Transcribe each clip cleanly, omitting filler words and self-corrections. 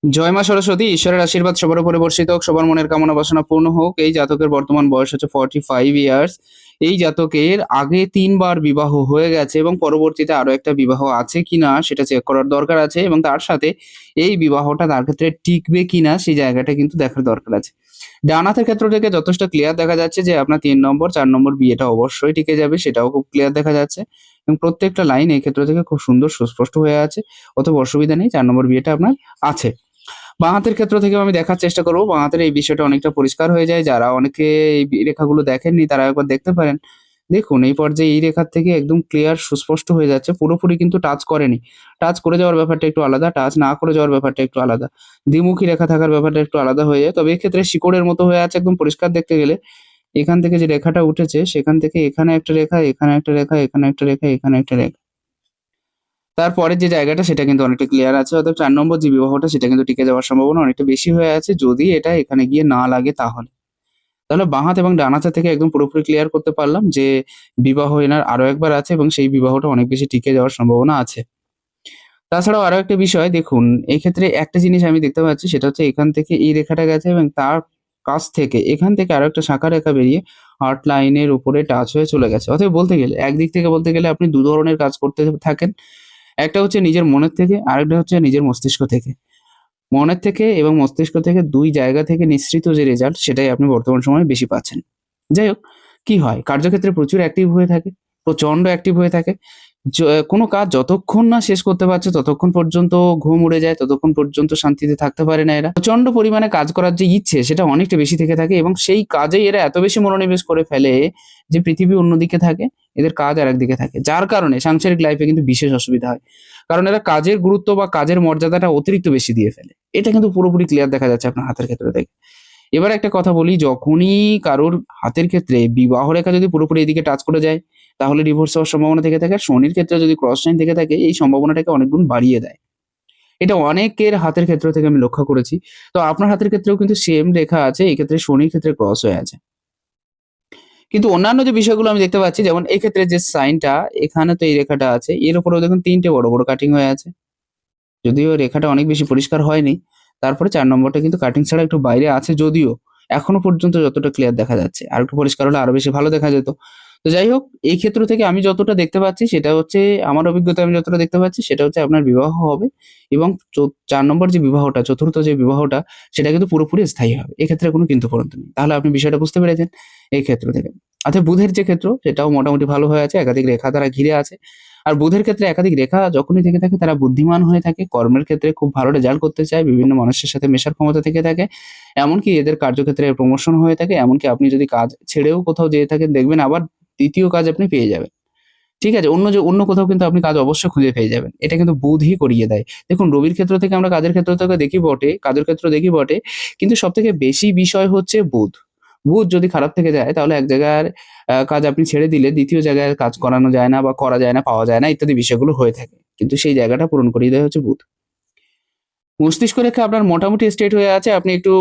জয় মা সরস্বতী, ঈশ্বরের আশীর্বাদ সবার উপরে বর্ষিত হোক, সবার মনের কামনা বাসনা পূর্ণ হোক। এই জাতকের বর্তমান বয়স হচ্ছে 45 ইয়ার্স। এই জাতকের আগে 3বার বিবাহ হয়ে গেছে এবং পরবর্তীতে আরো একটা বিবাহ আছে কিনা সেটা চেক করার দরকার আছে, এবং তার সাথে এই বিবাহটা তার ক্ষেত্রে টিকবে কিনা সেই জায়গাটা কিন্তু দেখার দরকার আছে। ডান হাতের ক্ষেত্র থেকে যথেষ্ট ক্লিয়ার দেখা যাচ্ছে যে আপনার 3 নম্বর 4 নম্বর বিয়েটা অবশ্যই টিকে যাবে, সেটাও খুব ক্লিয়ার দেখা যাচ্ছে। এবং প্রত্যেকটা লাইন এই ক্ষেত্র থেকে খুব সুন্দর সুস্পষ্ট হয়ে আছে, অতএব অসুবিধা নেই, 4 নম্বর বিয়েটা আপনার আছে। বাঁ হাতের ক্ষেত্র থেকেও আমি দেখার চেষ্টা করবো, বাঁ হাতের এই বিষয়টা অনেকটা পরিষ্কার হয়ে যায়। যারা অনেকে এই রেখাগুলো দেখেননি তারা একবার দেখতে পারেন। দেখুন এই পর্যায়ে এই রেখার থেকে একদম ক্লিয়ার সুস্পষ্ট হয়ে যাচ্ছে, পুরোপুরি কিন্তু টাচ করেনি। টাচ করে যাওয়ার ব্যাপারটা একটু আলাদা, টাচ না করে যাওয়ার ব্যাপারটা একটু আলাদা, দ্বিমুখী রেখা থাকার ব্যাপারটা একটু আলাদা হয়ে যায়। তবে এক্ষেত্রে শিকড়ের মতো হয়ে আছে একদম পরিষ্কার দেখতে গেলে। এখান থেকে যে রেখাটা উঠেছে সেখান থেকে এখানে একটা রেখা, এখানে একটা রেখা, এখানে একটা রেখা, এখানে একটা রেখা, তারপরের যে জায়গাটা সেটা কিন্তু অনেকটা ক্লিয়ার আছে। অর্থাৎ 4 নম্বর যে বিবাহটা সেটা কিন্তু টিকে যাওয়ার সম্ভাবনা অনেকটা বেশি হয়ে আছে, যদি এটা এখানে গিয়ে না লাগে তাহলে। তাহলে বাঁ হাত এবং ডান হাত থেকে একদম পুরোপুরি ক্লিয়ার করতে পারলাম যে বিবাহ এনার আরো একবার আছে এবং সেই বিবাহটা অনেক বেশি টিকে যাওয়ার সম্ভাবনা আছে। তাছাড়াও আরো একটা বিষয় দেখুন, এই ক্ষেত্রে একটা জিনিস আমি দেখতে পাচ্ছি, সেটা হচ্ছে এখান থেকে এই রেখাটা গেছে এবং তার কাছ থেকে এখান থেকে আরো একটা শাখা রেখা বেরিয়ে হার্ট লাইনের উপরে টাচ হয়ে চলে গেছে। অতএব বলতে গেলে একদিক থেকে বলতে গেলে আপনি ২ ধরনের কাজ করতে থাকেন। একটা হচ্ছে নিজের মনের থেকে, আরেকটা হচ্ছে নিজের মস্তিষ্ক থেকে। মনের থেকে এবং মস্তিষ্ক থেকে ২ জায়গা থেকে নিঃসৃত যে রেজাল্ট সেটাই আপনি বর্তমান সময়ে বেশি পাচ্ছেন। যাই হোক, কি হয় কার্যক্ষেত্রে প্রচুর অ্যাক্টিভ হয়ে থাকে, প্রচন্ড অ্যাক্টিভ হয়ে থাকে। য কোনো কাজ যতক্ষণ না শেষ করতে পারছে ততক্ষণ পর্যন্ত ঘুম উড়ে যায়, ততক্ষণ পর্যন্ত শান্তিতে থাকতে পারে না এরা। প্রচন্ড পরিমাণে কাজ করার যে ইচ্ছে সেটা অনেকটা বেশি থেকে থাকে এবং সেই কাজেই এরা এত বেশি মনোনিবেশ করে ফেলে যে পৃথিবী অন্যদিকে থাকে, এদের কাজ আরেকদিকে থাকে। যার কারণে সাংসারিক লাইফে কিন্তু বিশেষ অসুবিধা হয়। কারণ এরা কাজের গুরুত্ব বা কাজের মর্যাদাটা অতিরিক্ত বেশি দিয়ে ফেলে। এটা কিন্তু পুরোপুরি ক্লিয়ার দেখা যাচ্ছে আপনার হাতের ক্ষেত্রে থেকে। এবার একটা কথা বলি, যখনই কারোর হাতের ক্ষেত্রে বিবাহ রেখা যদি পুরোপুরি এদিকে টাচ করে যায় তাহলে ডিভোর্স হওয়ার সম্ভাবনা থেকে থাকে। আর শনির ক্ষেত্রে যদি ক্রস সাইন থেকে থাকে এই সম্ভাবনাটাকে অনেক গুণ বাড়িয়ে দেয়। এটা অনেকের হাতের ক্ষেত্র থেকে আমি লক্ষ্য করেছি। তো আপনার হাতের ক্ষেত্রেও কিন্তু সেম রেখা আছে, এই ক্ষেত্রে শনির ক্ষেত্রে ক্রস হয়ে আছে। কিন্তু অন্যান্য যে বিষয়গুলো আমি দেখতে পাচ্ছি, যেমন এই ক্ষেত্রে যে সাইনটা এখানে তো এই রেখাটা আছে, এর উপরেও দেখুন ৩টে বড় বড় কাটিং হয়ে আছে। যদিও রেখাটা অনেক বেশি পরিষ্কার হয়নি, তারপরে ৪ নম্বরটা কিন্তু কাটিং ছাড়া একটু বাইরে আছে, যদিও এখনো পর্যন্ত যতটা ক্লিয়ার দেখা যাচ্ছে। আরেকটু পরিষ্কার হলে আরো বেশি ভালো দেখা যেত। তো যাই হোক, এই ক্ষেত্র থেকে আমি যতটা দেখতে পাচ্ছি সেটা হচ্ছে, আমার অভিজ্ঞতায় আমি যতটা দেখতে পাচ্ছি সেটা হচ্ছে আপনার বিবাহ হবে এবং ৪ নম্বর যে বিবাহটা, চতুর্থ যে বিবাহটা সেটা কিন্তু পুরোপুরি স্থায়ী হবে। এক্ষেত্রে কোনো কিন্তু পরন্তু নেই। তাহলে আপনি বিষয়টা বুঝতে পেরেছেন এই ক্ষেত্র থেকে। অর্থাৎ বুধের যে ক্ষেত্র সেটাও মোটামুটি ভালো হয়ে আছে, একাধিক রেখা দ্বারা ঘিরে আছে। আর বুধের ক্ষেত্রে একাধিক রেখা যখনই থেকে থাকে তারা বুদ্ধিমান হয়ে থাকে, কর্মের ক্ষেত্রে খুব ভালো রেজাল্ট করতে চায়, বিভিন্ন মানুষের সাথে মেশার ক্ষমতা থেকে থাকে। এমনকি এদের কার্যক্ষেত্রে প্রমোশন হয়ে থাকে, এমনকি আপনি যদি কাজ ছেড়েও কোথাও যেয়ে থাকেন দেখবেন আবার ২য় কাজ আপনি পেয়ে যাবেন। ঠিক আছে? অন্য কোথাও কিন্তু আপনি কাজ অবশ্যই খুঁজে পেয়ে যাবেন। এটা কিন্তু বুধই করিয়ে দেয়। দেখুন রবির ক্ষেত্র থেকে আমরা কাজের ক্ষেত্র থেকে দেখি বটে, কাজের ক্ষেত্র দেখি বটে, কিন্তু সবথেকে বেশি বিষয় হচ্ছে বুধ। বুধ যদি খারাপ থেকে যায় তাহলে এক জায়গার কাজ আপনি ছেড়ে দিলে ২য় জায়গায় কাজ করানো যায় না বা করা যায় না, পাওয়া যায় না ইত্যাদি বিষয়গুলো হয়ে থাকে। কিন্তু সেই জায়গাটা পূরণ করিয়ে দেয় হচ্ছে বুধ। মস্তিষ্ক রেখা আপনার মোটামুটি স্ট্রেট হয়ে আছে। আপনি একটু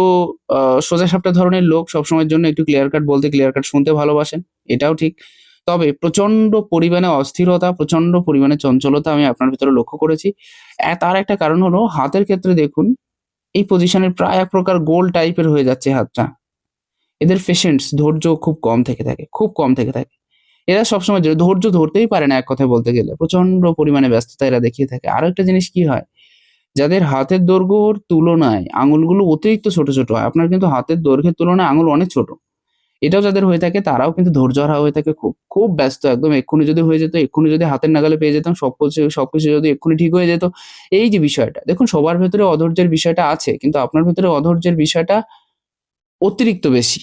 আ সোজাসাপটা ধরনের লোক, সবসময়ের জন্য একটু ক্লিয়ার কাট বলতে, ক্লিয়ার কাট শুনতে ভালোবাসেন। এটাও ঠিক। তবে প্রচন্ড পরিমাণে অস্থিরতা, প্রচন্ড পরিমাণে চঞ্চলতা আমি আপনার ভেতরে লক্ষ্য করেছি। তার একটা কারণ হলো হাতের ক্ষেত্রে দেখুন, এই পজিশনের প্রায় এক প্রকার গোল টাইপের হয়ে যাচ্ছে হাতটা। এদের পেশেন্স ধৈর্য খুব কম থেকে থাকে, খুব কম থেকে থাকে। এরা সবসময় ধৈর্য ধরতেই পারে না এক কথায় বলতে গেলে। প্রচন্ড পরিমাণে ব্যস্ততা এরা দেখিয়ে থাকে। আরো একটা জিনিস কি হয়, যাদের হাতের দৈর্ঘ্যর তুলনায় আঙুলগুলো অতিরিক্ত ছোট, ছোট হয়। আপনার কিন্তু হাতের দৈর্ঘ্যের তুলনায় আঙুল অনেক ছোট। এটাও যাদের হয়ে থাকে তারাও কিন্তু ধৈর্যহারা হয়ে থাকে খুব। খুব ব্যস্ত একদম, এক্ষুনি যদি হয়ে যেত, এক্ষুনি যদি হাতের নাগালে পেয়ে যেতাম, সবকিছু যদি এক্ষুনি ঠিক হয়ে যেত। এই যে বিষয়টা, দেখুন সবার ভেতরে অধৈর্যের বিষয়টা আছে। কিন্তু আপনার ভেতরে অধৈর্যের বিষয়টা অতিরিক্ত বেশি।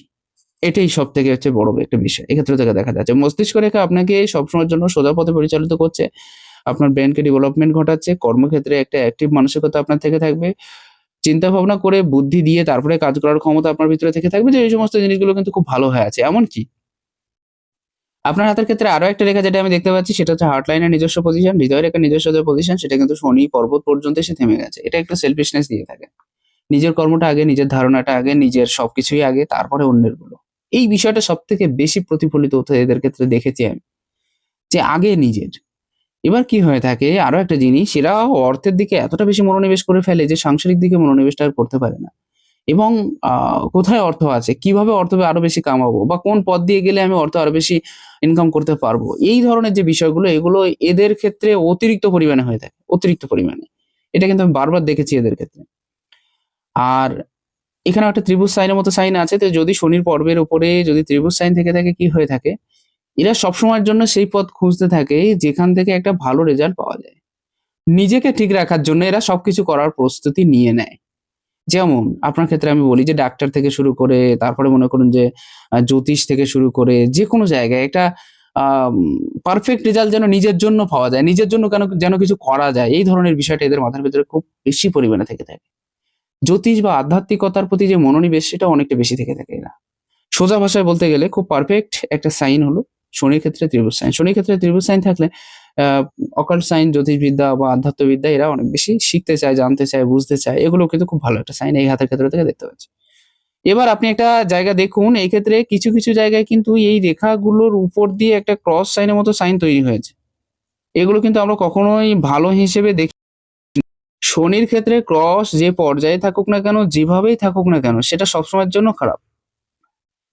এটাই সবথেকে হচ্ছে বড় একটা বিষয়। এক্ষেত্র থেকে দেখা যাচ্ছে। মস্তিষ্ক রেখা আপনাকে সবসময়ের জন্য সোজা পথে পরিচালিত করছে। আপনার ব্রেইনকে ডেভেলপমেন্ট ঘটাচ্ছে। কর্মক্ষেত্রে একটা অ্যাক্টিভ মানসিকতা আপনার থেকে থাকবে। চিন্তা ভাবনা করে বুদ্ধি দিয়ে তারপরে কাজ করার ক্ষমতা আপনার ভিতরে থেকে থাকবে, যে এই সমস্ত জিনিসগুলো কিন্তু খুব ভালো হয়ে আছে। এমনকি আপনার হাতের ক্ষেত্রে আরো একটা রেখা যেটা আমি দেখতে পাচ্ছি সেটা হচ্ছে হার্ট লাইনের নিজস্ব পজিশন, হৃদয় রেখার নিজস্ব যে পজিশন সেটা কিন্তু শনি পর্বত পর্যন্ত এসে থেমে গেছে। এটা একটু সেলফিশনেস দিয়ে থাকে। নিজের কর্মটা আগে, নিজের ধারণাটা আগে, নিজের সবকিছুই আগে, তারপরে অন্যের গুলো। এই বিষয়টা সবথেকে বেশি প্রতিফলিত হতে এদের ক্ষেত্রে দেখেছি আমি। যে আগে নিজের। এবার কি হয়ে থাকে আরো একটা জিনিস, এরা অর্থের দিকে এতটা বেশি মনোনিবেশ করে ফেলে যে সাংসারিক দিকে মনোনিবেশটা আর করতে পারে না। এবং কোথায় অর্থ আছে? কিভাবে অর্থ আরো বেশি কামাবো? বা কোন পথ দিয়ে গেলে আমি অর্থ আরো বেশি ইনকাম করতে পারবো? এই ধরনের যে বিষয়গুলো এগুলো এদের ক্ষেত্রে অতিরিক্ত পরিমাণে হয়ে থাকে। অতিরিক্ত পরিমাণে। এটা কিন্তু আমি বারবার দেখেছি এদের ক্ষেত্রে। আর এখানেও একটা ত্রিভুজ সাইনের মতো সাইন আছে। তো যদি শনির পর্বের উপরে যদি ত্রিভুজ সাইন থেকে থাকে কি হয়ে থাকে? এরা সবসময়ের জন্য সেই পথ খুঁজতে থাকে যেখান থেকে একটা ভালো রেজাল্ট পাওয়া যায়। নিজেকে ঠিক রাখার জন্য এরা সবকিছু করার প্রস্তুতি নিয়ে নেয়। যেমন আপনার ক্ষেত্রে আমি বলি যে ডাক্তার থেকে শুরু করে তারপরে মনে করুন যে জ্যোতিষ থেকে শুরু করে যেকোনো জায়গায় একটা আম পারফেক্ট রেজাল্ট যেন নিজের জন্য পাওয়া যায়। নিজের জন্য যেন কিছু করা যায়। এই ধরনের বিষয়টা এদের মাথার ভেতরে খুব বেশি পরিমাণে থেকে থাকে। জ্যোতিষ বা আধ্যাত্মিকতার প্রতি যে মনোনিবেশ সেটা অনেকটা বেশি থেকে থাকে এরা। সোজা ভাষায় বলতে গেলে খুব পারফেক্ট একটা সাইন হলো শনির ক্ষেত্রে ত্রিভুজ সাইন। শনির ক্ষেত্রে ত্রিভুজ সাইন থাকলে আ অকাল্ট সাইন, জ্যোতিষবিদ্যা বা আধ্যাত্মবিদ্যা এরা অনেক বেশি শিখতে চায়, জানতে চায়, বুঝতে চায়। এগুলো কিন্তু খুব ভালো একটা সাইন এই হাতের ক্ষেত্র থেকে দেখতে পাচ্ছি। এবার আপনি একটা জায়গা দেখুন এই ক্ষেত্রে কিছু, কিছু জায়গায় কিন্তু এই রেখাগুলোর উপর দিয়ে একটা ক্রস সাইনের মতো সাইন তৈরি হয়েছে। এগুলো কিন্তু আমরা কখনোই ভালো হিসেবে দেখি। শনির ক্ষেত্রে ক্রস যে পর্যায়ে থাকুক না কেন, যেভাবেই থাকুক না কেন সেটা সবসময়ের জন্য খারাপ।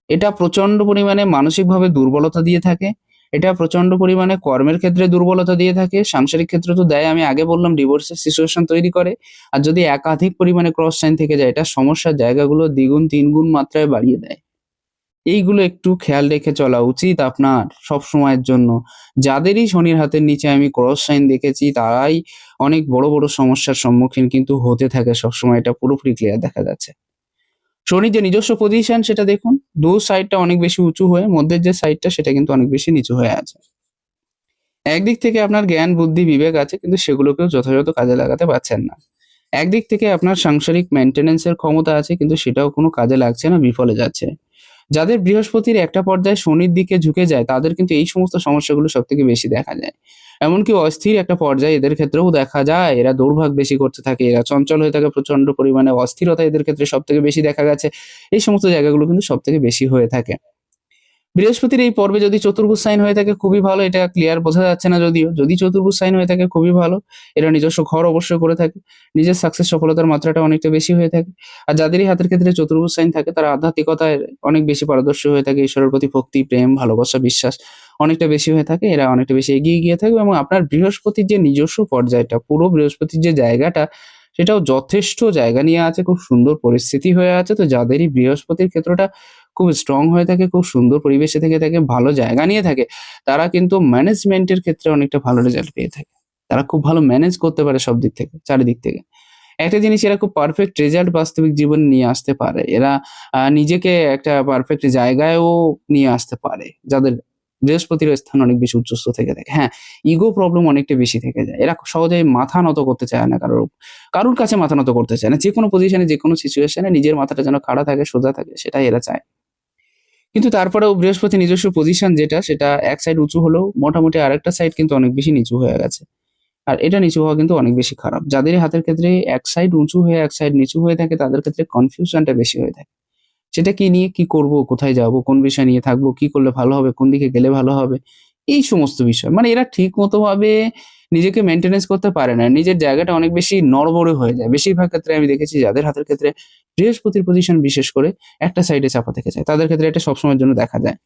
এটা প্রচন্ড পরিমাণে মানসিকভাবে দুর্বলতা দিয়ে থাকে। এটা প্রচন্ড পরিমাণে কর্মের ক্ষেত্রে দুর্বলতা দিয়ে থাকে। সাংসারিক ক্ষেত্রে তো দেয়, আমি আগে বললাম ডিভোর্সের সিচুয়েশন তৈরি করে। আর যদি একাধিক পরিমাণে ক্রস সাইন থেকে যায় এটা সমস্যার জায়গাগুলো দ্বিগুণ, তিনগুণ মাত্রায় বাড়িয়ে দেয়। এইগুলো একটু খেয়াল রেখে চলা উচিত আপনার সবসময়ের জন্য। যাদেরই শনির হাতের নিচে আমি ক্রস সাইন দেখেছি তারাই অনেক বড়, বড় সমস্যার সম্মুখীন কিন্তু হতে থাকে সবসময়, এটা পুরোপুরি ক্লিয়ার দেখা যাচ্ছে। শনির যে নিজস্ব পজিশন সেটা দেখুন। সাইডটা অনেক বেশি উঁচু হয়ে মধ্যের যে সাইডটা সেটা কিন্তু অনেক বেশি নিচু হয়ে আছে। একদিক থেকে আপনার জ্ঞান, বুদ্ধি, বিবেক আছে কিন্তু সেগুলোকেও যথাযথ কাজে লাগাতে পারছেন না। একদিক থেকে আপনার সাংসারিক মেইনটেন্যান্স এর ক্ষমতা আছে কিন্তু সেটাও কোনো কাজে লাগছে না, বিফলে যাচ্ছে। যাদের বৃহস্পতির একটা পর্যায়ে শনির দিকে ঝুঁকে যায় তাদের কিন্তু এই সমস্ত সমস্যাগুলো সবথেকে বেশি দেখা যায়। এমনকি অস্থির একটা পর্যায়ে এদের ক্ষেত্রেও দেখা যায় এরা দৌড়ভাগ বেশি করতে থাকে, এরা চঞ্চল হয়ে থাকে প্রচন্ড পরিমাণে, অস্থিরতা এদের ক্ষেত্রে সবথেকে বেশি দেখা গেছে। এই সমস্ত জায়গাগুলো কিন্তু সবথেকে বেশি হয়ে থাকে। বৃহস্পতির এই পর্বে যদি চতুর্ভুজ সাইন হয়ে থাকে খুবই ভালো, এটা ক্লিয়ার বোঝা যাচ্ছে না যদিও। যদি চতুর্ভুজ সাইন হয়ে থাকে খুবই ভালো। এরা নিজস্ব ঘর অবশ্যই করে থাকে। নিজের সাকসেস সফলতার মাত্রাটা অনেকটা বেশি হয়ে থাকে। আর যাদেরই হাতের ক্ষেত্রে চতুর্ভুজ সাইন থাকে তারা আধ্যাত্মিকতায় অনেক বেশি পারদর্শী হয়ে থাকে। ঈশ্বরের প্রতি ভক্তি, প্রেম, ভালোবাসা, বিশ্বাস অনেকটা বেশি হয়ে থাকে। এরা অনেকটা বেশি এগিয়ে গিয়ে থাকবে এবং আপনার বৃহস্পতির যে নিজস্ব পর্যায়টা, পুরো বৃহস্পতির যে জায়গাটা সেটাও যথেষ্ট জায়গা নিয়ে আছে, খুব সুন্দর পরিস্থিতি হয়ে আছে। তো যাদেরই বৃহস্পতির ক্ষেত্রটা খুব স্ট্রং হয়ে থাকে, খুব সুন্দর পরিবেশে থেকে থাকে, ভালো জায়গা নিয়ে থাকে, তারা কিন্তু ম্যানেজমেন্টের ক্ষেত্রে অনেকটা ভালো রেজাল্ট পেয়ে থাকে। তারা খুব ভালো ম্যানেজ করতে পারে সব দিক থেকে, চারিদিক থেকে। একটা জিনিস এরা খুব পারফেক্ট রেজাল্ট বাস্তবিক জীবনে নিয়ে আসতে পারে। এরা নিজেকে একটা পারফেক্ট জায়গায়ও নিয়ে আসতে পারে। যাদের বৃহস্পতির স্থান অনেক বেশি উচ্চস্থ থেকে থাকে। হ্যাঁ, ইগো প্রবলেম অনেকটা বেশি থেকে যায়। এরা সহজেই মাথা নত করতে চায় না কারোর কাছে মাথা নত করতে চায় না। যেকোনো পজিশনে, যেকোনো সিচুয়েশনে নিজের মাথাটা যেন খাড়া থাকে, সোজা থাকে সেটাই এরা চায়। কিন্তু তারপরেও বৃহস্পতি নিজস্ব পজিশন যেটা সেটা এক সাইড উঁচু হলেও মোটামুটি আরেকটা সাইড কিন্তু অনেক বেশি নিচু হয়ে গেছে। আর এটা নিচু হওয়া কিন্তু অনেক বেশি খারাপ। যাদের হাতের ক্ষেত্রে এক সাইড উঁচু হয়ে এক সাইড নিচু হয়ে থাকে তাদের ক্ষেত্রে কনফিউশনটা বেশি হয়ে থাকে। সেটা কি নিয়ে কি করব, কোথায় যাব, কোন বিষয় নিয়ে থাকবো, কি করলে ভালো হবে, কোন দিকে গেলে ভালো হবে, এই সমস্ত বিষয়। মানে এরা ঠিক মতো ভাবে নিজেকে মেইনটেন্যান্স করতে পারে না। নিজের জায়গাটা অনেক বেশি নড়বড়ে হয়ে যায়। বেশিরভাগ ক্ষেত্রে আমি দেখেছি যাদের হাতের ক্ষেত্রে বৃহস্পতির পজিশন বিশেষ করে একটা সাইডে চাপা থেকে যায়। তাদের ক্ষেত্রে এটা সবসময়ের জন্য দেখা যায়।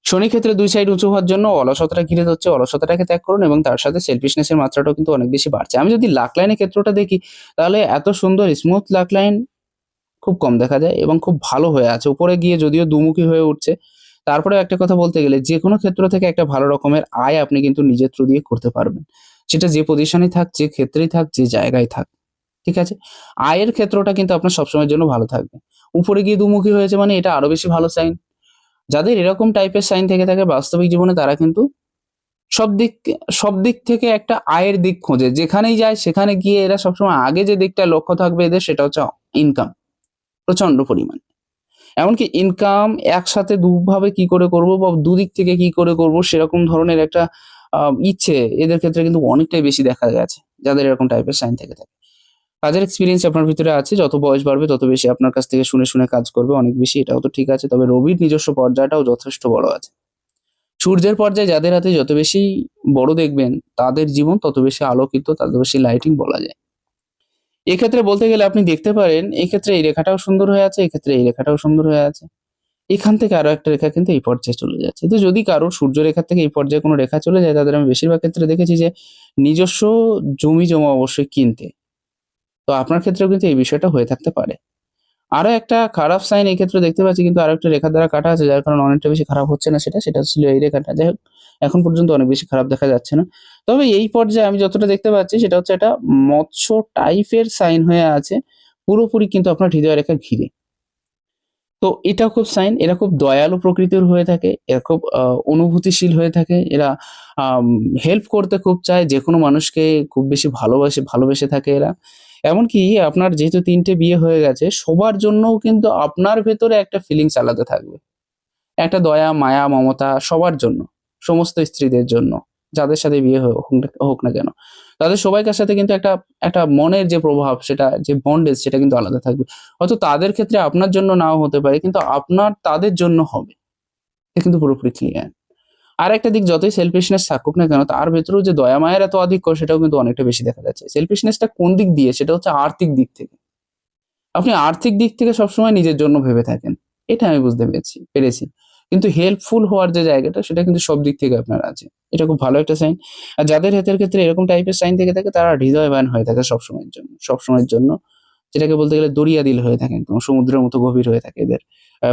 শনি ক্ষেত্রে ২ সাইড উঁচু হওয়ার জন্য অলসতাটা ঘিরে ধরছে। অলসতাটাকে ত্যাগ করুন এবং তার সাথে সেলফিশনেস এর মাত্রাটাও কিন্তু অনেক বেশি বাড়ছে। আমি যদি লাক লাইনের ক্ষেত্রটা দেখি তাহলে এত সুন্দর স্মুথ লাক লাইন খুব কম দেখা যায় এবং খুব ভালো হয়ে আছে। উপরে গিয়ে যদিও দুমুখী হয়ে উঠছে। তারপরেও একটা কথা বলতে গেলে যেকোনো ক্ষেত্র থেকে একটা ভালো রকমের আয় আপনি কিন্তু নিজের থ্রু দিয়ে করতে পারবেন। সেটা যে পজিশনেই থাক, যে ক্ষেত্রেই থাক, যে জায়গায় থাক। ঠিক আছে? আয়ের ক্ষেত্রটা কিন্তু আপনার সবসময়ের জন্য ভালো থাকবে। উপরে গিয়ে দুমুখী হয়েছে মানে এটা আরো বেশি ভালো সাইন। যাদের এরকম টাইপের সাইন থেকে থাকে বাস্তবিক জীবনে তারা কিন্তু সব দিক সব দিক থেকে একটা আয়ের দিক খোঁজে। যেখানেই যায় সেখানে গিয়ে এরা সবসময় আগে যে দিকটায় লক্ষ্য থাকবে এদের সেটা হচ্ছে ইনকাম। প্রচন্ড পরিমাণে। এমনকি ইনকাম একসাথে দুভাবে কি করে করব বা দুদিক থেকে কি করে করব সেরকম ধরনের একটা ইচ্ছে এদের ক্ষেত্রে কিন্তু অনেকটাই বেশি দেখা গেছে। যাদের এরকম টাইপের সাইন থেকে থাকে। কাজের এক্সপেরিয়েন্স আপনার ভিতরে আছে। যত বয়স বাড়বে তত বেশি আপনার কাছ থেকে শুনে, শুনে কাজ করবে অনেক বেশি। এটাও তো ঠিক আছে। তবে রবির নিজস্ব পর্যায়টাও যথেষ্ট বড় আছে। সূর্যের পর্যায়ে যাদের হাতে যত বেশি বড় দেখবেন তাদের জীবন তত বেশি আলোকিত, তত বেশি লাইটিং বলা যায়। এক্ষেত্রে বলতে গেলে আপনি দেখতে পারেন এক্ষেত্রে এই রেখাটাও সুন্দর হয়ে আছে, এক্ষেত্রে এই রেখাটাও সুন্দর হয়ে আছে। এখান থেকে আরো একটা রেখা কিন্তু এই পর্যায়ে চলে যাচ্ছে। তো যদি কারোর সূর্যরেখা থেকে এই পর্যায়ে কোনো রেখা চলে যায় তাদের আমি বেশিরভাগ ক্ষেত্রে দেখেছি যে নিজস্ব জমি-জমা অবশ্যই কিনতে। তো আপনার ক্ষেত্রেও কিন্তু এই বিষয়টা হয়ে থাকতে পারে। আরো একটা খারাপ সাইন এই ক্ষেত্রে দেখতে পাচ্ছি কিন্তু আরেকটা রেখার দ্বারা কাটা আছে যার কারণে অনেকটা বেশি খারাপ হচ্ছে না সেটা ছিল এই রেখাটা। যাই হোক এখন পর্যন্ত অনেক বেশি খারাপ দেখা যাচ্ছে না। তবে এই পর্যায়ে আমি যতটা দেখতে পাচ্ছি সেটা হচ্ছে একটা মৎস্য টাইপের সাইন হয়ে আছে পুরোপুরি কিন্তু আপনার হৃদয় রেখা ঘিরে। তো এটাও খুব সাইন, এরা খুব দয়ালু প্রকৃতির হয়ে থাকে, এরা খুব অনুভূতিশীল হয়ে থাকে, এরা হেল্প করতে খুব চায়, যেকোনো মানুষকে খুব বেশি ভালোবেসে থাকে এরা। এমনকি আপনার যেহেতু ৩ টে বিয়ে হয়ে গেছে, সবার জন্যও কিন্তু আপনার ভেতরে একটা ফিলিংস আলাদা থাকবে। একটা দয়া, মায়া, মমতা সবার জন্য, সমস্ত স্ত্রীদের জন্য, যাদের সাথে বিয়ে হোক না কেন। তাদের সবাইকার সাথে কিন্তু একটা একটা মনের যে প্রভাব সেটা যে বন্ডেজ সেটা কিন্তু আলাদা থাকবে। হয়তো তাদের ক্ষেত্রে আপনার জন্য নাও হতে পারে কিন্তু আপনার তাদের জন্য হবে। এটা কিন্তু পুরোপুরি ক্লিয়ার। আরেকটা দিক যতই সেলফিশনেস থাকুক না কেন তার ভেতরেও যে দয়া মায়ের এত আধিক্য সেটাও কিন্তু অনেকটা বেশি দেখা যাচ্ছে। সেলফিশনেসটা কোন দিক দিয়ে? সেটা হচ্ছে আর্থিক দিক থেকে। আপনি আর্থিক দিক থেকে সবসময় নিজের জন্য ভেবে থাকেন। এটা আমি বুঝতে পেরেছি। কিন্তু হেল্পফুল হওয়ার যে জায়গাটা সেটা কিন্তু সব দিক থেকে আপনার আছে। এটা খুব ভালো একটা সাইন। আর যাদের হাতের ক্ষেত্রে এরকম টাইপের সাইন থেকে থাকে তারা হৃদয়বান হয়ে থাকে সবসময়ের জন্য। সবসময়ের জন্য যেটাকে বলতে গেলে দরিয়া দিল হয়ে থাকে একদম সমুদ্রের মতো গভীর হয়ে থাকে এদের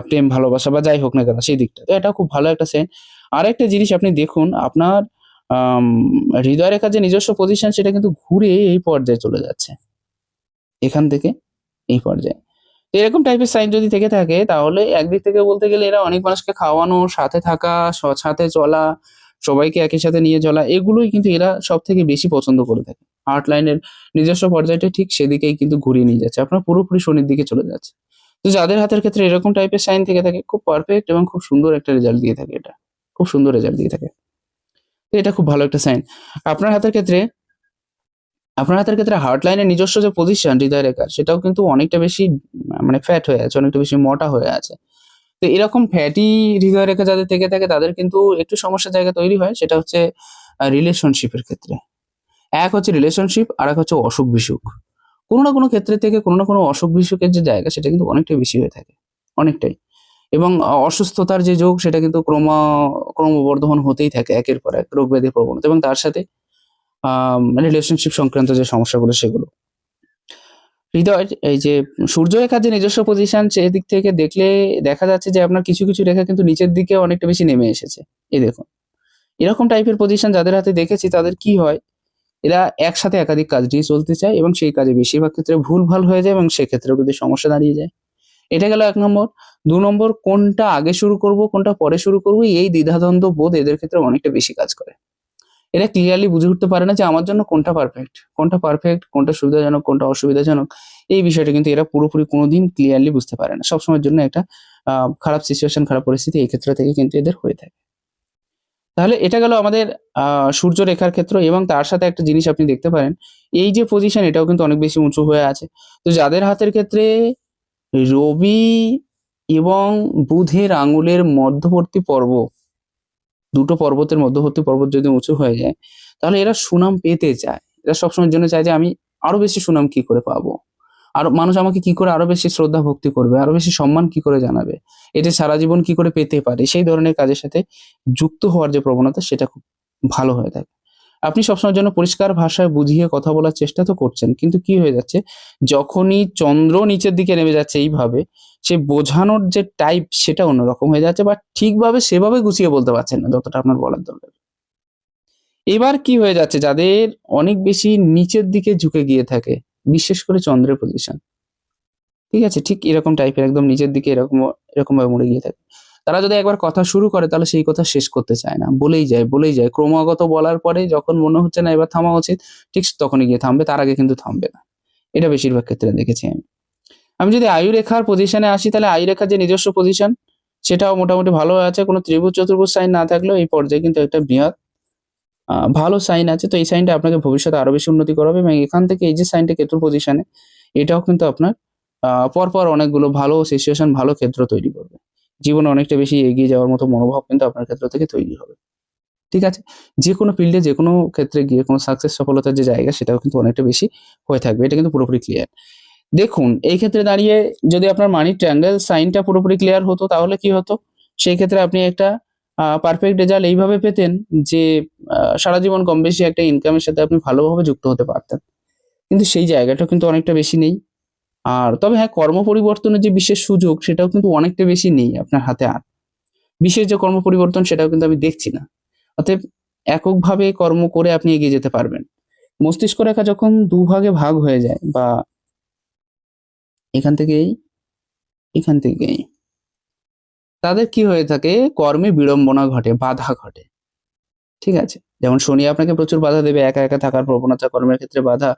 প্রেম ভালোবাসা বা যাই হোক না কেন সেই দিকটা। তো এটাও খুব ভালো একটা সাইন। আরেকটা জিনিস আপনি দেখুন আপনার আম হৃদয় রেখার যে নিজস্ব পজিশন সেটা কিন্তু ঘুরে এই পর্যায়ে চলে যাচ্ছে। এখান থেকে এই পর্যায়ে। তো এরকম টাইপের সাইন যদি থেকে থাকে তাহলে একদিক থেকে বলতে গেলে এরা অনেক মানুষকে খাওয়ানো, সাথে থাকা, সাথে চলা, সবাইকে একই সাথে নিয়ে চলা এগুলোই কিন্তু এরা সবথেকে বেশি পছন্দ করে থাকে। হার্ট লাইনের নিজস্ব পর্যায়টা ঠিক সেদিকেই কিন্তু ঘুরিয়ে নিয়ে যাচ্ছে। আপনার পুরোপুরি শনির দিকে চলে যাচ্ছে। তো যাদের হাতের ক্ষেত্রে এরকম টাইপের সাইন থেকে থাকে খুব পারফেক্ট এবং খুব সুন্দর একটা রেজাল্ট দিয়ে থাকে এটা। খুব সুন্দর রেজাল্ট দিয়ে থাকে। তো এটা খুব ভালো একটা সাইন। আপনার হাতের ক্ষেত্রে আপনার হাতের ক্ষেত্রে হার্ট লাইনের নিজস্ব যে পজিশন হৃদয় রেখার সেটাও কিন্তু অনেকটা বেশি মানে ফ্যাট হয়ে আছে, অনেকটা বেশি মোটা হয়ে আছে। তো এরকম ফ্যাটি হৃদয় রেখা যাদের থেকে থাকে তাদের কিন্তু একটু সমস্যার জায়গা তৈরি হয় সেটা হচ্ছে রিলেশনশিপের ক্ষেত্রে। এক হচ্ছে রিলেশনশিপ আর এক হচ্ছে অসুখ-বিসুখ। কোনো না কোনো ক্ষেত্রে থেকে কোনো না কোনো অসুখ-বিসুখের যে জায়গা সেটা কিন্তু অনেকটাই বেশি হয়ে থাকে। অনেকটাই। এবং অসুস্থতার যে যোগ সেটা কিন্তু ক্রমবর্ধমান হতেই থাকে একের পর এক রোগ ব্যাধির প্রবণতা এবং তার সাথে রিলেশনশিপ সংক্রান্ত যে সমস্যাগুলো সেগুলো। হৃদয়ের এই যে সূর্যরেখার যে নিজস্ব পজিশন সেদিক থেকে দেখলে দেখা যাচ্ছে যে আপনার কিছু রেখা কিন্তু নিচের দিকে অনেকটা বেশি নেমে এসেছে। এই দেখুন। এরকম টাইপের পজিশন যাদের হাতে দেখেছি তাদের কি হয়? এরা একসাথে একাধিক কাজ নিয়ে চলতে চায় এবং সেই কাজে বেশিরভাগ ক্ষেত্রে ভুলভাল হয়ে যায় এবং সেক্ষেত্রেও কিন্তু সমস্যা দাঁড়িয়ে যায়। এটা গেল ১ নম্বর। ২ নম্বর কোনটা আগে শুরু করব, কোনটা পরে শুরু করব এই দ্বিধাদ্বন্দ্ব বোধ এদের ক্ষেত্রে অনেকটা বেশি কাজ করে। এরা ক্লিয়ারলি বুঝে উঠতে পারে না যে আমার জন্য কোনটা সুবিধাজনক, কোনটা অসুবিধাজনক। এই বিষয়টা কিন্তু এরা পুরোপুরি কোনোদিন ক্লিয়ারলি বুঝতে পারে না। সবসময়ের জন্য একটা খারাপ সিচুয়েশন, খারাপ পরিস্থিতি এই ক্ষেত্র থেকে কিন্তু এদের হয়ে থাকে। তাহলে এটা গেল আমাদের আ সূর্য রেখার ক্ষেত্র এবং তার সাথে একটা জিনিস আপনি দেখতে পারেন, এই যে পজিশন এটাও কিন্তু অনেক বেশি উঁচু হয়ে আছে। তো যাদের হাতের ক্ষেত্রে রবি এবং বুধের আঙুলের মধ্যবর্তী পর্ব, দুটো পর্বতের মধ্যবর্তী পর্বত যদি উঁচু হয়ে যায়, তাহলে এরা সুনাম পেতে চায়। এরা সবসময়ের জন্য চায় যে আমি আরো বেশি সুনাম কি করে পাবো? আরো মানুষ আমাকে কি করে আরো বেশি শ্রদ্ধা ভক্তি করবে? আরো বেশি সম্মান কি করে জানাবে? এটা সারা জীবন কি করে পেতে পারি? সেই ধরনের কাজের সাথে যুক্ত হওয়ার যে প্রবণতা সেটা খুব ভালো হয়ে থাকে। আপনি সবসময়ের জন্য পরিষ্কার ভাষায় বুঝিয়ে কথা বলার চেষ্টা তো করছেন। কিন্তু কি হয়ে যাচ্ছে? যখনই চন্দ্র নিচের দিকে নেমে যাচ্ছে এইভাবে, সে বোঝানোর যে টাইপ সেটা অন্যরকম হয়ে যাচ্ছে বা ঠিকভাবে সেভাবে গুছিয়ে বলতে পারছেন না যতটা আপনার বলার দরকার। এবার কি হয়ে যাচ্ছে? যাদের অনেক বেশি নিচের দিকে ঝুঁকে গিয়ে থাকে, বিশেষ করে চন্দ্রের পজিশন। ঠিক আছে? ঠিক এরকম টাইপের একদম নিচের দিকে এরকমভাবে মুড়ে গিয়ে থাকে। তারা যদি একবার কথা শুরু করে তাহলে সেই কথা শেষ করতে চায় না। বলেই যায়। ক্রমাগত বলার পরে যখন মনে হচ্ছে না এবার থামা উচিত, ঠিক তখনই গিয়ে থামবে। তার আগে কিন্তু থামবে না। এটা বেশিরভাগ ক্ষেত্রে দেখেছি আমি। আমি যদি আয়ু রেখার পজিশনে আসি তাহলে আয়ু রেখার যে নিজস্ব পজিশন সেটাও মোটামুটি ভালো আছে। কোনো ত্রিভুজ চতুর্ভুজ সাইন না থাকলেও এই পর্যায়ে কিন্তু একটা বৃহৎ ভালো সাইন আছে। তো এই সাইনটা আপনাকে ভবিষ্যতে আরো বেশি উন্নতি করাবে এবং এখান থেকে এই যে সাইনটা কেতুর পজিশনে এটাও কিন্তু আপনার পরপর অনেকগুলো ভালো সিচুয়েশন, ভালো ক্ষেত্র তৈরি করবে। জীবনে অনেকটা বেশি এগিয়ে যাওয়ার মতো মনোভাব কিন্তু আপনার ক্ষেত্র থেকে তৈরি হবে। ঠিক আছে? যেকোনো ফিল্ডে যেকোনো ক্ষেত্রে গিয়ে কোনো সাকসেস সফলতার যে জায়গা সেটাও কিন্তু অনেকটা বেশি হয়ে থাকবে। এটা কিন্তু পুরোপুরি ক্লিয়ার। দেখুন এই ক্ষেত্রে দাঁড়িয়ে যদি আপনার মানি ট্রায়াঙ্গেল সাইনটা পুরোপুরি ক্লিয়ার হতো তাহলে কি হতো? সেই ক্ষেত্রে আপনি একটা পারফেক্ট রেজাল্ট এইভাবে পেতেন যে সারা জীবন কম বেশি একটা ইনকামের সাথে আপনি ভালোভাবে যুক্ত হতে পারতেন। কিন্তু সেই জায়গাটাও কিন্তু অনেকটা বেশি নেই। আর তবে হ্যাঁ, কর্ম পরিবর্তনের যে বিশেষ সুযোগ সেটাও কিন্তু অনেকটা বেশি নেই আপনার হাতে আর। বিশেষ যে কর্ম পরিবর্তন সেটাও কিন্তু আমি দেখছি না। অতএব এককভাবে কর্ম করে আপনি এগিয়ে যেতে পারবেন। মস্তিষ্ক রেখা যখন দুভাগে ভাগ হয়ে যায় বা এখান থেকেই, এখান থেকেই তাদের কি হয়ে থাকে কর্মে বিড়ম্বনা ঘটে, বাধা ঘটে। ঠিক আছে? যেমন শনি আপনাকে প্রচুর বাধা দেবে, একা, একা থাকার প্রবণতা, কর্মের ক্ষেত্রে বাধা,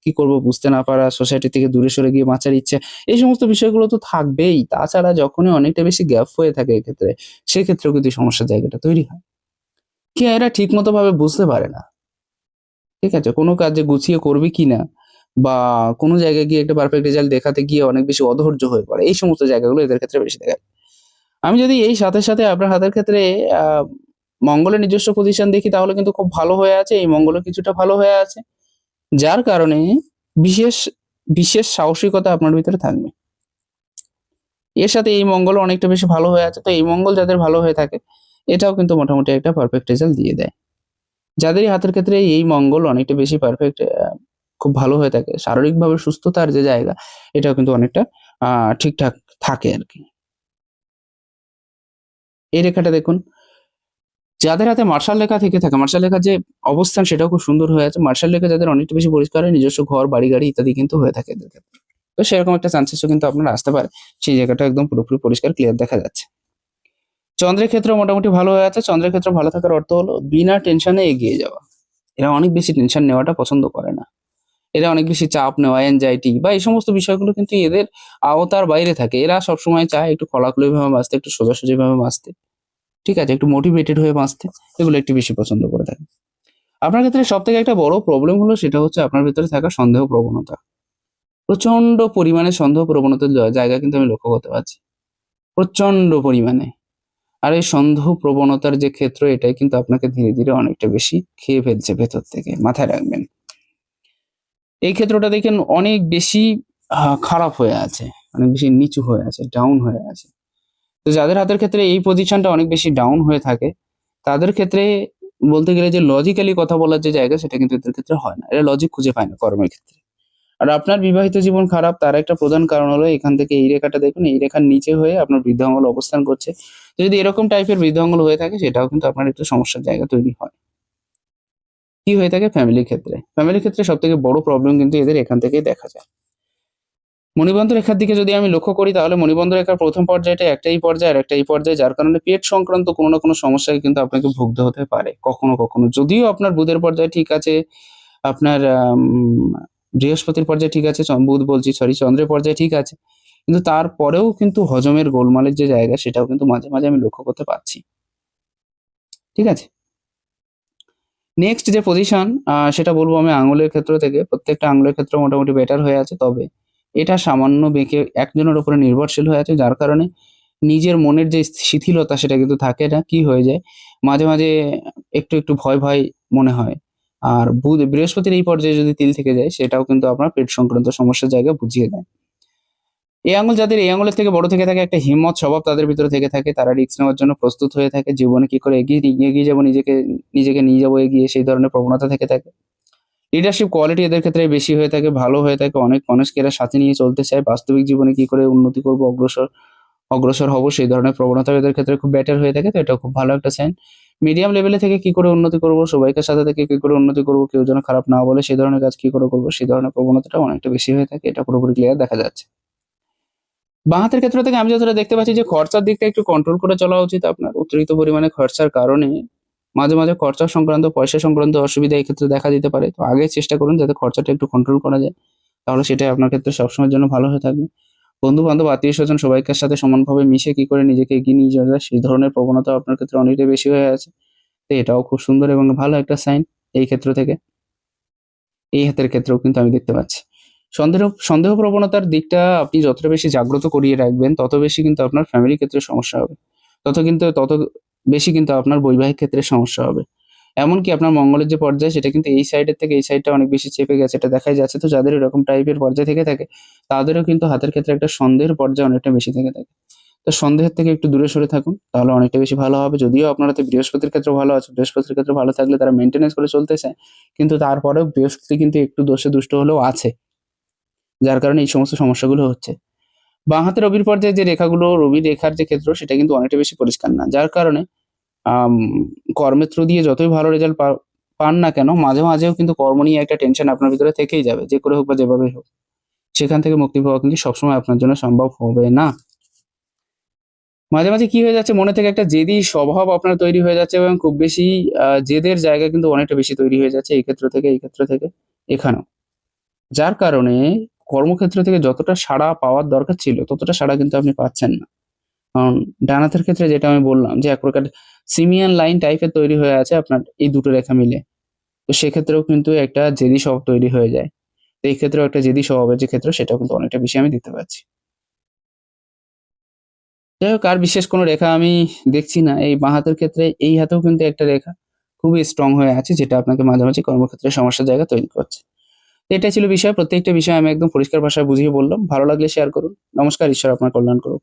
কি করব বুঝতে না পারা, সোসাইটি থেকে দূরে সরে গিয়ে বাঁচার ইচ্ছে, এই সমস্ত বিষয়গুলো তো থাকবেই। তাছাড়া যখনই অনেকটা বেশি গ্যাপ হয়ে থাকে এক্ষেত্রে, সেক্ষেত্রেও কিন্তু সমস্যার জায়গাটা তৈরি হয়। কি হয় এরা ঠিকমতো ভাবে বুঝতে পারে না। ঠিক আছে? কোনো কাজ যে গুছিয়ে করবে কিনা বা কোনো জায়গায় গিয়ে একটা পারফেক্ট রেজাল্ট দেখাতে গিয়ে অনেক বেশি অধৈর্য হয়ে পড়ে। এই সমস্ত জায়গাগুলো এদের ক্ষেত্রে বেশি দেখা যায়। আমি যদি এই সাথে, সাথে আপনার হাতের ক্ষেত্রে আ মঙ্গলের নিজস্ব পজিশন দেখি তাহলে কিন্তু খুব ভালো হয়ে আছে। এই মঙ্গলও কিছুটা ভালো হয়ে আছে। যার কারণে বিশেষ, বিশেষ সাহসিকতা আপনার ভিতরে থাকবে। এর সাথে এই মঙ্গলও অনেকটা বেশি ভালো হয়ে আছে। তো এই মঙ্গল যাদের ভালো হয়ে থাকে, এটাও কিন্তু মোটামুটি একটা পারফেক্ট রেজাল্ট দিয়ে দেয়। যাদেরই হাতের ক্ষেত্রে এই মঙ্গল অনেকটা বেশি পারফেক্ট খুব ভালো হয়ে থাকে। শারীরিকভাবে সুস্থতার যে জায়গা, এটাও কিন্তু অনেকটা আ ঠিকঠাক থাকে আরকি। এই রেখাটা দেখুন, যাদের হাতে মার্শাল রেখা থেকে থাকে, মার্শাল রেখার যে অবস্থান সেটাও খুব সুন্দর হয়ে আছে। মার্শাল রেখা যাদের অনেকটা বেশি পরিষ্কার হয়, নিজস্ব ঘর, বাড়ি-গাড়ি ইত্যাদি কিন্তু হয়ে থাকে এদের ক্ষেত্রে। তো সেরকম একটা চান্সেসও কিন্তু আপনার আসতে পারে। সেই জায়গাটা একদম পুরোপুরি পরিষ্কার ক্লিয়ার দেখা যাচ্ছে। চন্দ্রের ক্ষেত্রেও মোটামুটি ভালো হয়ে আছে। চন্দ্রের ক্ষেত্রে ভালো থাকার অর্থ হলো বিনা টেনশনে এগিয়ে যাওয়া। এরা অনেক বেশি টেনশন নেওয়াটা পছন্দ করে না। এরা অনেক বেশি চাপ নেওয়া, এনজাইটি বা এই সমস্ত বিষয়গুলো কিন্তু এদের আওতার বাইরে থাকে। এরা সবসময় চায় একটু খোলাখুলিভাবে বাঁচতে, একটু সোজাসুজিভাবে বাঁচতে। ঠিক আছে? একটু মোটিভেটেড হয়ে বাঁচতে। এগুলো একটু বেশি পছন্দ করে থাকে। আপনার ক্ষেত্রে সবথেকে একটা বড় প্রবলেম হলো সেটা হচ্ছে আপনার ভেতরে থাকা সন্দেহ প্রবণতা। প্রচন্ড পরিমাণে সন্দেহ প্রবণতার জায়গা কিন্তু আমি লক্ষ্য করতে পারছি। প্রচন্ড পরিমাণে। আর এই সন্দেহ প্রবণতার যে ক্ষেত্র এটাই কিন্তু আপনাকে ধীরে, ধীরে অনেকটা বেশি খেয়ে ফেলছে ভেতর থেকে। মাথায় রাখবেন। এই ক্ষেত্রটা দেখেন অনেক বেশি খারাপ হয়ে আছে। অনেক বেশি নিচু হয়ে আছে, ডাউন হয়ে আছে। তো যাদের হাতের ক্ষেত্রে এই পজিশনটা অনেক বেশি ডাউন হয়ে থাকে, তাদের ক্ষেত্রে বলতে গেলে যে লজিক্যালি কথা বলার যে জায়গা সেটা কিন্তু এদের ক্ষেত্রে হয় না। এরা লজিক খুঁজে পায় না কর্মের ক্ষেত্রে। আর আপনার বিবাহিত জীবন খারাপ তার একটা প্রধান কারণ হলো এখান থেকে এই রেখাটা দেখুন, এই রেখার নিচে হয়ে আপনার বৃদ্ধাঙ্গুল অবস্থান করছে। তো যদি এরকম টাইপের বৃদ্ধাঙ্গুল হয়ে থাকে সেটাও কিন্তু আপনার একটু সমস্যার জায়গা তৈরি হয়। কি হয়ে থাকে ফ্যামিলির ক্ষেত্রে? ফ্যামিলির ক্ষেত্রে সবথেকে বড় প্রবলেম কিন্তু এদের এখান থেকেই দেখা যায়। মণিবন্ধ রেখার দিকে যদি আমি লক্ষ্য করি তাহলে মণিবন্ধ রেখার ১ম পর্যায়টা একটা এই পর্যায়ে আর একটা এই পর্যায়ে যার কারণে পেট সংক্রান্ত কোনো না কোনো সমস্যায় কিন্তু আপনাকে ভুগতে হতে পারে কখনো, কখনো। যদিও আপনার বুধের পর্যায় ঠিক আছে, আপনার বৃহস্পতির পর্যায়ে ঠিক আছে, বুধ বলছি সরি চন্দ্রের পর্যায়ে ঠিক আছে। কিন্তু তারপরেও কিন্তু হজমের গোলমালের যে জায়গা সেটাও কিন্তু মাঝে, মাঝে আমি লক্ষ্য করতে পারছি। ঠিক আছে? নেক্সট যে পজিশন সেটা বলব আমি আঙুলের ক্ষেত্র থেকে। প্রত্যেকটা আঙুলের ক্ষেত্রে মোটামুটি বেটার হয়ে আছে। তবে এটা সামান্য বেঁকে একজনের উপরে নির্ভরশীল হয়ে আছে। যার কারণে নিজের মনের যে শিথিলতা সেটা কিন্তু থাকে না। কি হয়ে যায়? মাঝে, মাঝে একটু, একটু ভয়, ভয় মনে হয়। আর বৃহস্পতির এই পর্যায়ে যদি তিল থেকে যায় সেটাও কিন্তু আপনার পেট সংক্রান্ত সমস্যার জায়গা বুঝিয়ে দেয়। এই আঙুল যাদের এই আঙুলের থেকে বড় থেকে থাকে একটা হিম্মত স্বভাব তাদের ভিতরে থেকে থাকে। তারা রিস্ক নেওয়ার জন্য প্রস্তুত হয়ে থাকে। জীবনে কি করে এগিয়ে যাবো নিজেকে নিয়ে যাবো এগিয়ে সেই ধরনের প্রবণতা থেকে থাকে। লিডারশিপ কোয়ালিটি এদের ক্ষেত্রে বেশি হয়ে থাকে, ভালো হয়ে থাকে। অনেক মানুষকে এরা সাথে নিয়ে চলতে চায়। বাস্তবিক জীবনে কি করে উন্নতি করবো, অগ্রসর হবো সেই ধরনের প্রবণতা এদের ক্ষেত্রে খুব বেটার হয়ে থাকে। তো এটাও খুব ভালো একটা সাইন। মিডিয়াম লেভেলে থেকে কি করে উন্নতি করবো, সবাইকার সাথে থেকে কি করে উন্নতি করবো, কেউ যেন খারাপ না বলে সেই ধরনের কাজ কি করে করবো, সেই ধরনের প্রবণতাটাও অনেকটা বেশি হয়ে থাকে। এটা পুরোপুরি ক্লিয়ার দেখা যাচ্ছে। বাঁ হাতের ক্ষেত্র থেকে আমি যতটা দেখতে পাচ্ছি যে খরচার দিকটা একটু কন্ট্রোল করে চলা উচিত আপনার। অতিরিক্ত পরিমাণে খরচার কারণে মাঝে, মাঝে খরচা সংক্রান্ত, পয়সা সংক্রান্ত অসুবিধা এই ক্ষেত্রে দেখা দিতে পারে। তো আগে চেষ্টা করুন যাতে খরচাটা একটু কন্ট্রোল করা যায়। তাহলে সেটাই আপনার ক্ষেত্রে সবসময়ের জন্য ভালো হয়ে থাকবে। বন্ধু-বান্ধব, আত্মীয়স্বজন সবাইকার সাথে সমানভাবে মিশে কি করে নিজেকে এগিয়ে নিয়ে যাওয়া যায় সেই ধরনের প্রবণতা আপনার ক্ষেত্রে অনেকটাই বেশি হয়ে আছে। তো এটাও খুব সুন্দর এবং ভালো একটা সাইন এই ক্ষেত্র থেকে। এই হাতের ক্ষেত্রেও কিন্তু আমি দেখতে পাচ্ছি। সন্দেহ সন্দেহ প্রবণতার দিকটা আপনি যতটা বেশি জাগ্রত করিয়ে রাখবেন, তত বেশি কিন্তু আপনার ফ্যামিলি ক্ষেত্রে সমস্যা হবে। তত বেশি কিন্তু আপনার বৈবাহিক ক্ষেত্রে সমস্যা হবে। এমনকি আপনার মঙ্গলের যে পর্যায় সেটা কিন্তু এই সাইডের থেকে এই সাইডটা অনেক বেশি চেপে গেছে। এটা দেখাই যাচ্ছে। তো যাদের এরকম টাইপের পর্যায় থেকে থাকে, তাদেরও কিন্তু হাতের ক্ষেত্রে একটা সন্দেহের পর্যায় অনেকটা বেশি থেকে থাকে। তো সন্দেহের থেকে একটু দূরে সরে থাকুন। তাহলে অনেকটা বেশি ভালো হবে। যদিও আপনার হাতে বৃহস্পতির ক্ষেত্রেও ভালো আছে। বৃহস্পতির ক্ষেত্রে ভালো থাকলে তারা মেইনটেন্যান্স করে চলতে চায়। কিন্তু তারপরেও বৃহস্পতি কিন্তু একটু দোষে দুষ্ট হলেও আছে। যার কারণে এই সমস্ত সমস্যাগুলো হচ্ছে। বাঁ হাতে রবির পর্যায়ে যে রেখাগুলো, রবির রেখার যে ক্ষেত্র সেটা কিন্তু অনেকটা বেশি পরিষ্কার না। যার কারণে আম কর্মের থ্রু দিয়ে যতই ভালো রেজাল্ট পান না কেন, মাঝে মাঝেও কিন্তু কর্ম নিয়ে একটা টেনশন আপনার ভিতরে থেকেই যাবে। যে করে হোক বা যেভাবেই হোক। সেখান থেকে মুক্তি পাওয়া কিন্তু সবসময় আপনার জন্য সম্ভব হবে না। মাঝে মাঝে কি হয়ে যাচ্ছে, মনে থেকে একটা জেদি স্বভাব আপনার তৈরি হয়ে যাচ্ছে এবং খুব বেশি জেদের জায়গা কিন্তু অনেকটা বেশি তৈরি হয়ে যাচ্ছে এই ক্ষেত্র থেকে এখানেও। যার কারণে কর্মক্ষেত্র থেকে যতটা সাড়া পাওয়ার দরকার ছিল, ততটা সাড়া কিন্তু আপনি পাচ্ছেন না। কারণ ডান হাতের ক্ষেত্রে যেটা আমি বললাম যে এক প্রকার সিমিয়ান লাইন টাইপের তৈরি হয়ে আছে আপনার এই দুটো রেখা মিলে। তো সেক্ষেত্রেও কিন্তু একটা জেদি স্বভাব তৈরি হয়ে যায়। তো এই ক্ষেত্রেও একটা জেদি স্বভাবের যে ক্ষেত্র সেটাও কিন্তু অনেকটা বেশি আমি দেখতে পাচ্ছি। যাই হোক, আর বিশেষ কোনো রেখা আমি দেখছি না। এই বাঁ হাতের ক্ষেত্রে এই হাতেও কিন্তু একটা রেখা খুবই স্ট্রং হয়ে আছে, যেটা আপনাকে মাঝে মাঝে কর্মক্ষেত্রে সমস্যার জায়গা তৈরি করছে। তো এটাই ছিল বিষয়। প্রত্যেকটা বিষয় আমি একদম পরিষ্কার ভাষায় বুঝিয়ে বললাম। ভালো লাগলে শেয়ার করুন। নমস্কার, ঈশ্বর আপনার কল্যাণ করুন।